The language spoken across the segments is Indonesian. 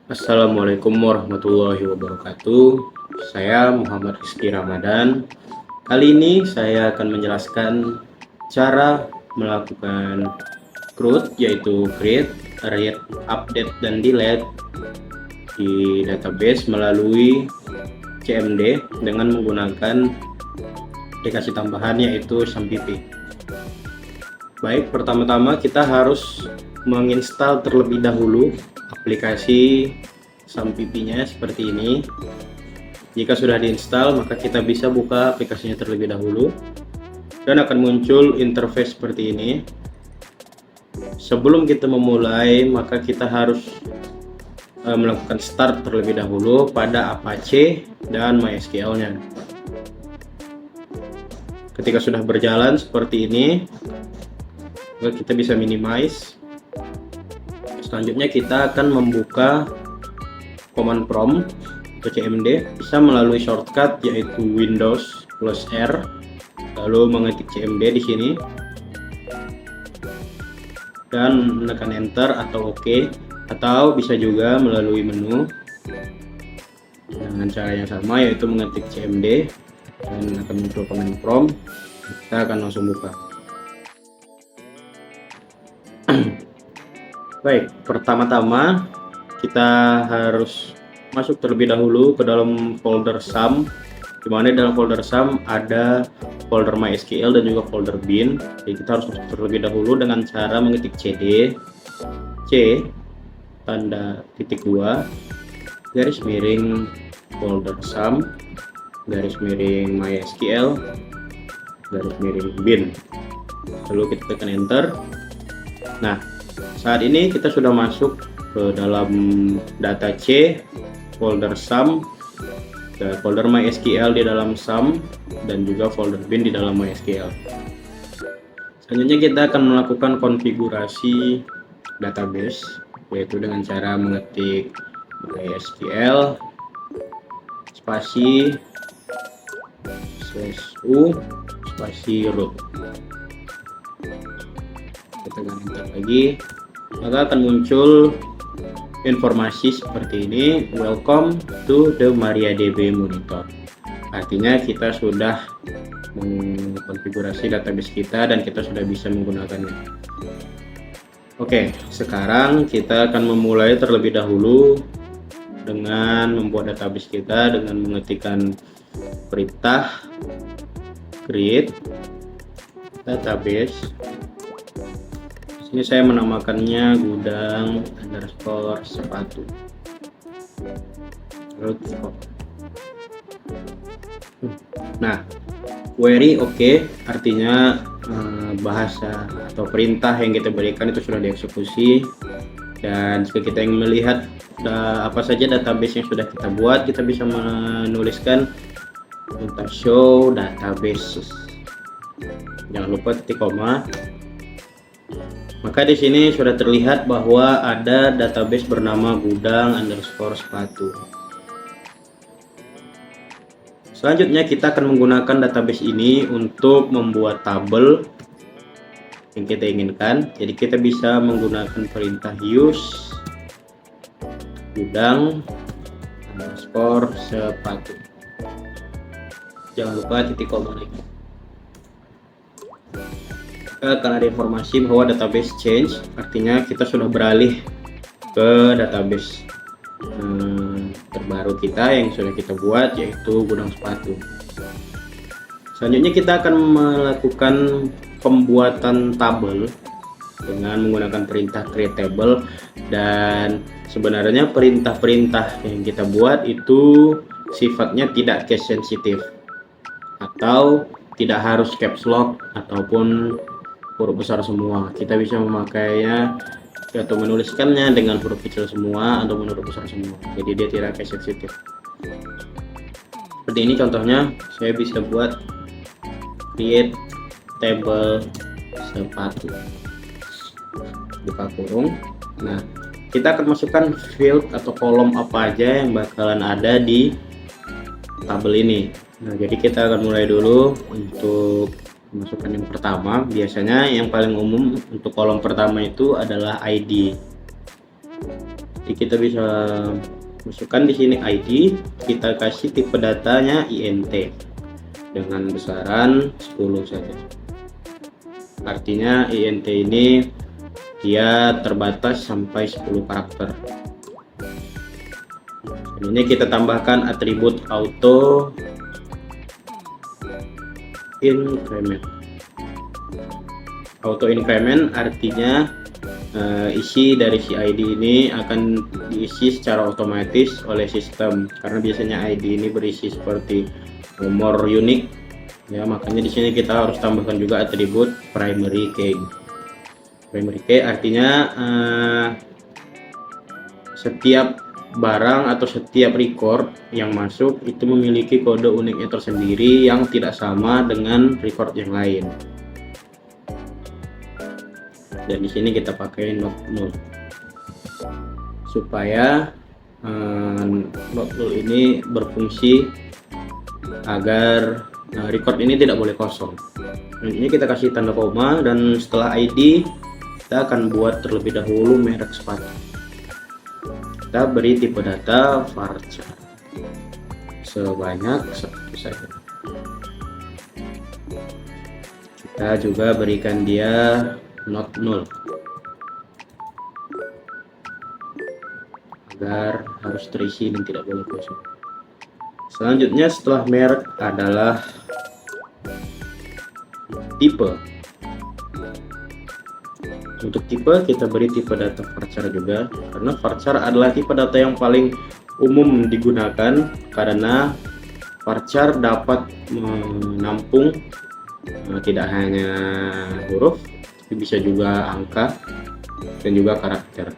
Assalamualaikum warahmatullahi wabarakatuh. Saya Muhammad Rizky Ramadan. Kali ini saya akan menjelaskan cara melakukan CRUD, yaitu create, read, update, dan delete di database melalui CMD dengan menggunakan aplikasi tambahan yaitu SAMPP. Baik, pertama-tama kita harus menginstal terlebih dahulu aplikasi SAMPP-nya seperti ini. Jika sudah diinstal, maka kita bisa buka aplikasinya terlebih dahulu dan akan muncul interface seperti ini. Sebelum kita memulai, maka kita harus melakukan start terlebih dahulu pada Apache dan MySQL-nya. Ketika sudah berjalan seperti ini, maka kita bisa minimize. Selanjutnya kita akan membuka command prompt atau CMD, bisa melalui shortcut yaitu Windows plus R, lalu mengetik CMD di sini dan menekan enter atau OK, atau bisa juga melalui menu dengan cara yang sama yaitu mengetik CMD dan akan muncul command prompt. Kita akan langsung buka. Baik, pertama-tama kita harus masuk terlebih dahulu ke dalam folder SAM, dimana dalam folder SAM ada folder MySQL dan juga folder bin. Jadi kita harus masuk terlebih dahulu dengan cara mengetik cd c tanda titik 2 garis miring folder SAM garis miring MySQL garis miring bin, lalu kita tekan enter. Nah, saat ini kita sudah masuk ke dalam data C, folder SAM, folder MySQL di dalam SAM, dan juga folder bin di dalam MySQL. Selanjutnya kita akan melakukan konfigurasi database, yaitu dengan cara mengetik MySQL spasi /u spasi root. Kita tekan enter lagi, maka akan muncul informasi seperti ini, welcome to the MariaDB monitor. Artinya kita sudah mengkonfigurasi database kita dan kita sudah bisa menggunakannya. Oke, sekarang kita akan memulai terlebih dahulu dengan membuat database kita dengan mengetikkan perintah create database. Ini saya menamakannya gudang underscore sepatu. Nah, query oke, artinya bahasa atau perintah yang kita berikan itu sudah dieksekusi. Dan jika kita ingin melihat apa saja database yang sudah kita buat, kita bisa menuliskan perintah show database. Jangan lupa titik koma. Maka di sini sudah terlihat bahwa ada database bernama gudang underscore sepatu. Selanjutnya kita akan menggunakan database ini untuk membuat tabel yang kita inginkan. Jadi kita bisa menggunakan perintah use gudang underscore sepatu. Jangan lupa titik koma lagi. Akan ada informasi bahwa database change, artinya kita sudah beralih ke database terbaru kita yang sudah kita buat, yaitu gudang sepatu. Selanjutnya kita akan melakukan pembuatan tabel dengan menggunakan perintah create table, dan sebenarnya perintah-perintah yang kita buat itu sifatnya tidak case sensitive atau tidak harus caps lock ataupun huruf besar semua. Kita bisa memakainya atau menuliskannya dengan huruf kecil semua atau huruf besar semua, jadi dia tidak case sensitive. Seperti ini contohnya, saya bisa buat create table sepatu, buka kurung. Nah, kita akan masukkan field atau kolom apa aja yang bakalan ada di tabel ini. Nah, jadi kita akan mulai dulu untuk masukkan yang pertama. Biasanya yang paling umum untuk kolom pertama itu adalah ID. Jadi kita bisa masukkan di sini ID, kita kasih tipe datanya INT dengan besaran 10 saja. Artinya INT ini dia terbatas sampai 10 karakter. Ini kita tambahkan atribut auto increment. Auto increment artinya isi dari si ID ini akan diisi secara otomatis oleh sistem, karena biasanya ID ini berisi seperti nomor unik ya, makanya di sini kita harus tambahkan juga atribut primary key. Primary key artinya setiap barang atau setiap record yang masuk itu memiliki kode uniknya tersendiri yang tidak sama dengan record yang lain. Dan di sini kita pakai not null supaya not null ini berfungsi agar record ini tidak boleh kosong. Ini kita kasih tanda koma, dan setelah ID kita akan buat terlebih dahulu merek sepatu. Kita beri tipe data varchar sebanyak 1 saja. Kita juga berikan dia not null agar harus terisi dan tidak boleh kosong. Selanjutnya setelah merek adalah tipe. Untuk tipe kita beri tipe data varchar juga, karena varchar adalah tipe data yang paling umum digunakan, karena varchar dapat menampung tidak hanya huruf, tapi bisa juga angka dan juga karakter.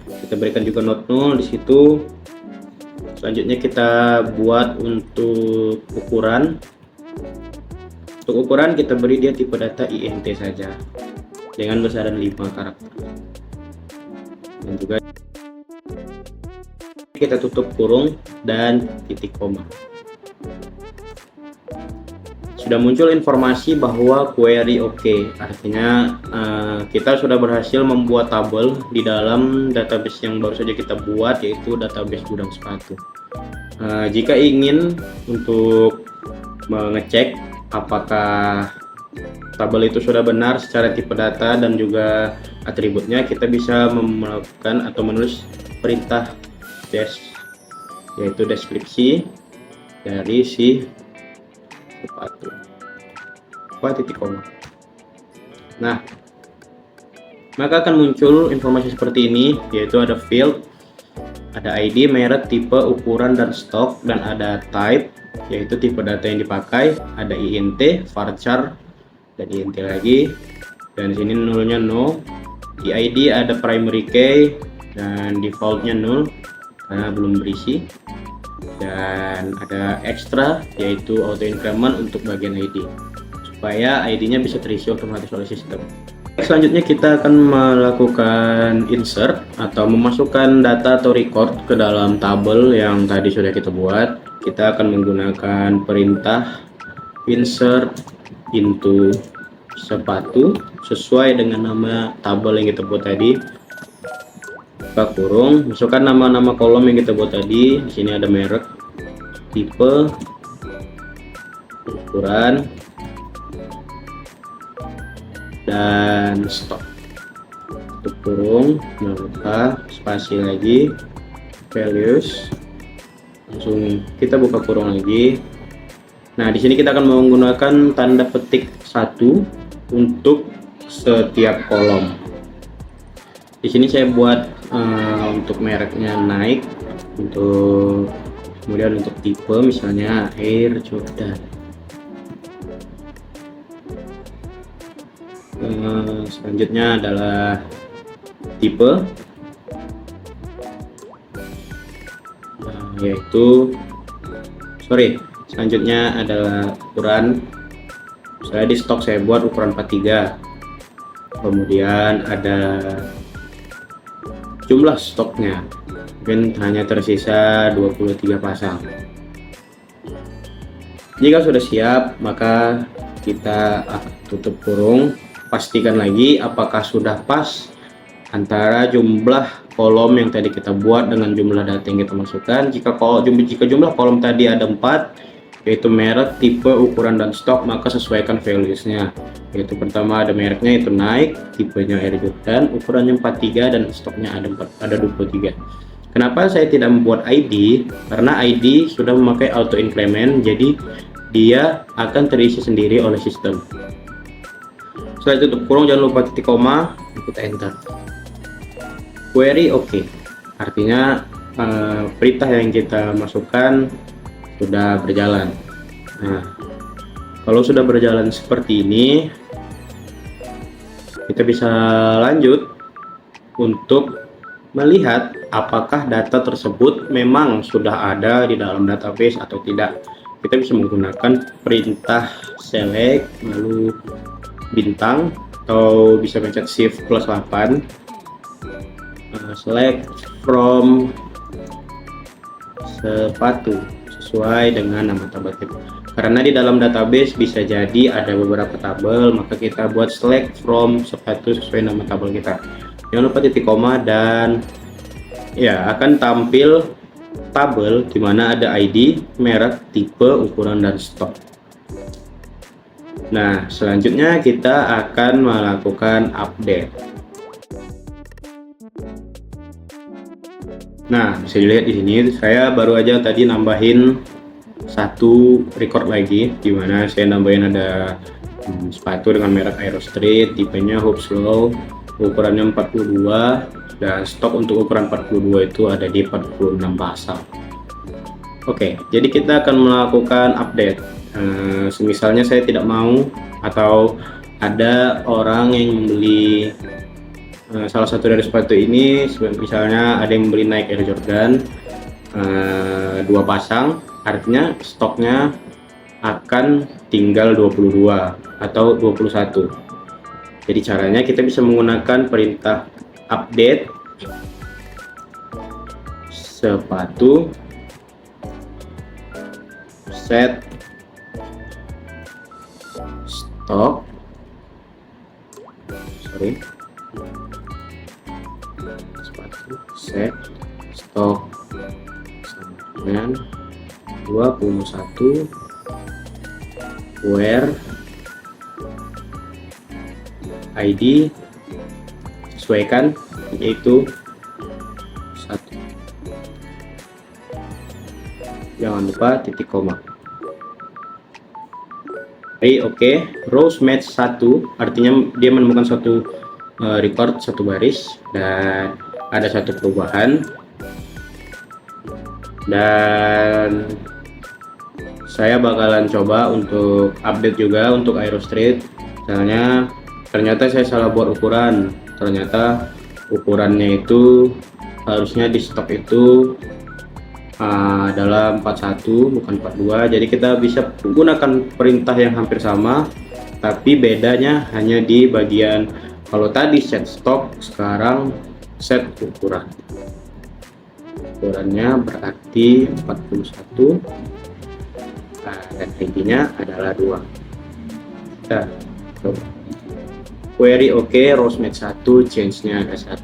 Kita berikan juga not null di situ. Selanjutnya kita buat untuk ukuran. Untuk ukuran kita beri dia tipe data INT saja dengan besaran 5 karakter. Dan juga kita tutup kurung dan titik koma. Sudah muncul informasi bahwa query oke, artinya kita sudah berhasil membuat tabel di dalam database yang baru saja kita buat, yaitu database gudang sepatu. Jika ingin untuk mengecek apakah tabel itu sudah benar secara tipe data dan juga atributnya, kita bisa melakukan atau menulis perintah dash, yaitu deskripsi dari si sepatu titik koma. Nah, maka akan muncul informasi seperti ini, yaitu ada field, ada ID, merek, tipe, ukuran, dan stok, dan ada type, yaitu tipe data yang dipakai, ada INT, varchar, dan INT lagi, dan di sini nullnya no. Di ID ada primary key dan defaultnya null karena belum berisi, dan ada extra yaitu auto increment untuk bagian ID supaya ID-nya bisa terisi otomatis oleh sistem. Selanjutnya kita akan melakukan insert atau memasukkan data atau record ke dalam tabel yang tadi sudah kita buat. Kita akan menggunakan perintah insert into sepatu sesuai dengan nama tabel yang kita buat tadi. Buka kurung, masukkan nama-nama kolom yang kita buat tadi. Di sini ada merek, tipe, ukuran, dan stok. Tutup kurung, buka spasi lagi, values, langsung kita buka kurung lagi. Nah, di sini kita akan menggunakan tanda petik 1 untuk setiap kolom. Di sini saya buat untuk mereknya Nike, untuk kemudian untuk tipe misalnya Air Jordan. Selanjutnya adalah tipe, selanjutnya adalah ukuran. Saya di stok saya buat ukuran 43. Kemudian ada jumlah stoknya. Mungkin hanya tersisa 23 pasang. Jika sudah siap, maka kita tutup kurung. Pastikan lagi apakah sudah pas antara jumlah kolom yang tadi kita buat dengan jumlah data yang kita masukkan. Jika jumlah kolom tadi ada 4, yaitu merek, tipe, ukuran, dan stok, maka sesuaikan values-nya. Yaitu pertama ada mereknya itu Nike, tipenya Air Jordan, ukurannya 43, dan stoknya ada 23. Kenapa saya tidak membuat ID? Karena ID sudah memakai auto increment, jadi dia akan terisi sendiri oleh sistem. Setelah tutup kurung, jangan lupa titik koma, kita enter. Query oke. Artinya perintah yang kita masukkan sudah berjalan. Nah, kalau sudah berjalan seperti ini, kita bisa lanjut untuk melihat apakah data tersebut memang sudah ada di dalam database atau tidak. Kita bisa menggunakan perintah select lalu bintang, atau bisa pencet shift +8, select from sepatu sesuai dengan nama tabel kita. Karena di dalam database bisa jadi ada beberapa tabel, maka kita buat select from sepatu sesuai nama tabel kita. Jangan lupa titik koma, dan ya akan tampil tabel di mana ada ID, merek, tipe, ukuran, dan stok. Nah, selanjutnya kita akan melakukan update. Nah, bisa dilihat di sini saya baru aja tadi nambahin satu record lagi, di mana saya nambahin ada sepatu dengan merek Aero Street, tipenya Hope Slow, ukurannya 42, dan stok untuk ukuran 42 itu ada di 46 pasang. Oke, jadi kita akan melakukan update. Misalnya saya tidak mau, atau ada orang yang membeli salah satu dari sepatu ini, misalnya ada yang membeli Nike Air Jordan 2 pasang, artinya stoknya akan tinggal 22 atau 21. Jadi caranya kita bisa menggunakan perintah update sepatu set stok sepatu set stok sama dengan 21 where ID sesuaikan, yaitu 1. Jangan lupa titik koma. Oke, rows match 1 artinya dia menemukan satu record, satu baris, dan ada satu perubahan. Dan saya bakalan coba untuk update juga untuk Aero Street. Misalnya ternyata saya salah buat ukuran, ternyata ukurannya itu harusnya di stok itu adalah 41 bukan 42. Jadi kita bisa menggunakan perintah yang hampir sama, tapi bedanya hanya di bagian kalau tadi set stok, sekarang set ukuran. Ukurannya berarti 41 dan ID-nya adalah 2. Kita coba query oke, rows match 1, change-nya ada 1.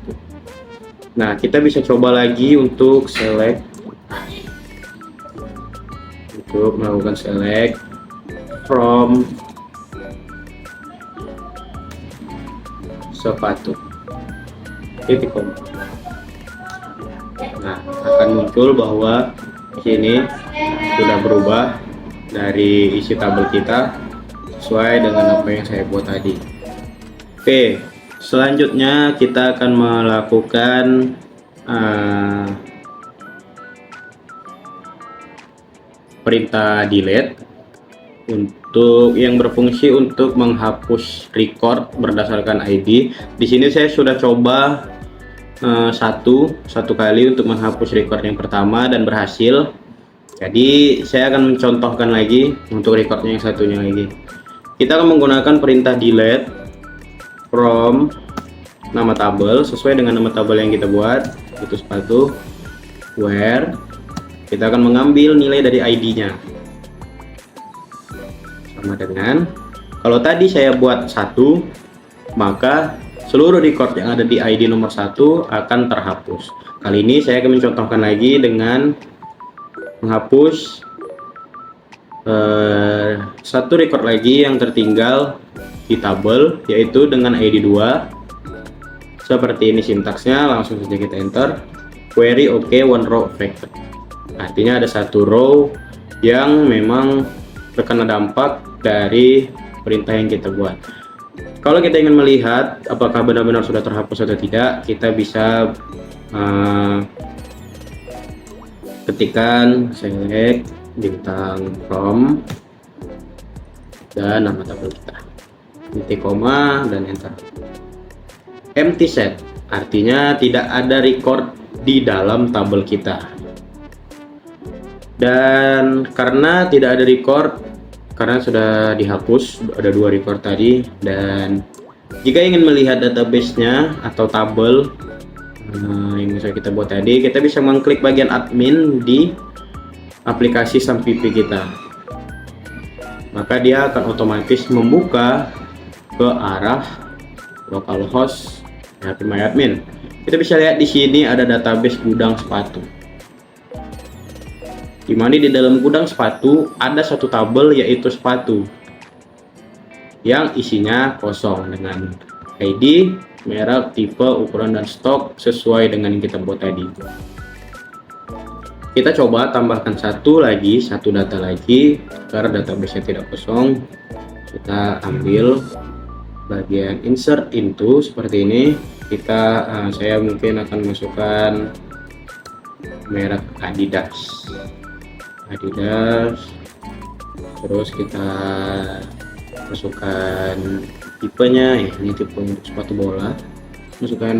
Nah, kita bisa coba lagi untuk select, untuk melakukan select from sepatu titik koma. Nah, akan muncul bahwa di sini sudah berubah dari isi tabel kita sesuai dengan apa yang saya buat tadi. Oke, selanjutnya kita akan melakukan perintah delete untuk yang berfungsi untuk menghapus record berdasarkan ID. Di sini saya sudah coba satu kali untuk menghapus record yang pertama dan berhasil. Jadi saya akan mencontohkan lagi untuk recordnya yang satunya lagi. Kita akan menggunakan perintah delete from nama tabel sesuai dengan nama tabel yang kita buat, itu sepatu, where kita akan mengambil nilai dari ID-nya. Sama dengan kalau tadi saya buat 1, maka seluruh record yang ada di ID nomor 1 akan terhapus. Kali ini saya akan mencontohkan lagi dengan menghapus satu record lagi yang tertinggal di tabel, yaitu dengan ID 2. Seperti ini sintaksnya, langsung saja kita enter. Query OK one row affected. Artinya ada satu row yang memang terkena dampak dari perintah yang kita buat. Kalau kita ingin melihat apakah benar-benar sudah terhapus atau tidak, kita bisa ketikkan select bintang from dan nama tabel kita, titik koma dan enter. Empty set artinya tidak ada record di dalam tabel kita, dan karena tidak ada record karena sudah dihapus, ada 2 record tadi. Dan jika ingin melihat database-nya atau tabel yang bisa kita buat tadi, kita bisa mengklik bagian admin di aplikasi SAMPP kita, maka dia akan otomatis membuka ke arah localhost MyAdmin. Kita bisa lihat di sini ada database gudang sepatu, di mana di dalam gudang sepatu ada satu tabel, yaitu sepatu yang isinya kosong dengan ID, merek, tipe, ukuran, dan stok sesuai dengan yang kita buat tadi. Kita coba tambahkan satu data lagi karena database-nya tidak kosong. Kita ambil bagian insert into seperti ini. Saya mungkin akan masukkan merek Adidas, terus kita masukkan tipenya, ya ini tipe untuk sepatu bola, masukkan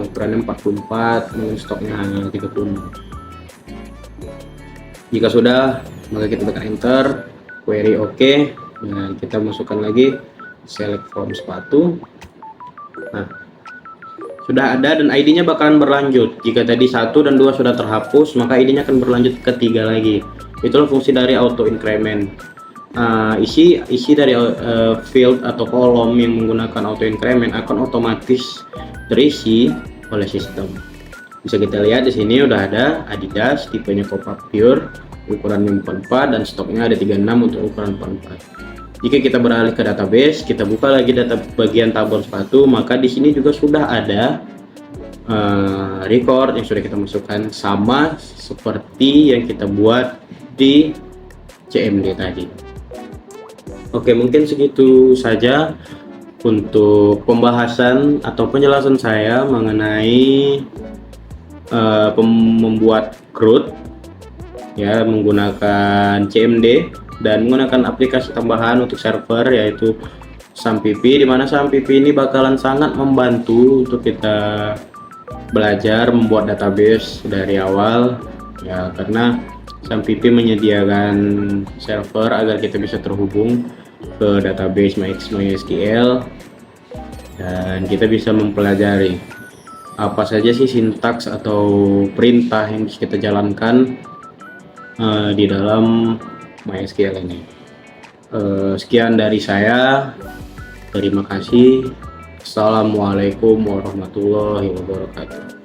ukurannya 44 dengan stoknya hanya 36. Jika sudah, maka kita tekan enter, query OK, dan kita masukkan lagi select from sepatu. Nah, sudah ada dan ID-nya bakalan berlanjut. Jika tadi 1 dan 2 sudah terhapus, maka ID-nya akan berlanjut ke 3 lagi. Itulah fungsi dari auto increment. Isi dari field atau kolom yang menggunakan auto increment akan otomatis terisi oleh sistem. Bisa kita lihat di sini udah ada Adidas, tipenya Copa Pure, ukurannya 44 dan stoknya ada 36 untuk ukuran 44. Jika kita beralih ke database, kita buka lagi data bagian tabel sepatu, maka di sini juga sudah ada record yang sudah kita masukkan, sama seperti yang kita buat di CMD tadi. Oke, mungkin segitu saja untuk pembahasan atau penjelasan saya mengenai membuat CRUD ya menggunakan CMD dan menggunakan aplikasi tambahan untuk server, yaitu SAMPP, di mana SAMPP ini bakalan sangat membantu untuk kita belajar membuat database dari awal ya, karena SAMPP menyediakan server agar kita bisa terhubung ke database MySQL dan kita bisa mempelajari apa saja sih sintaks atau perintah yang bisa kita jalankan di dalam MySQL ini. Sekian dari saya. Terima kasih. Assalamualaikum warahmatullahi wabarakatuh.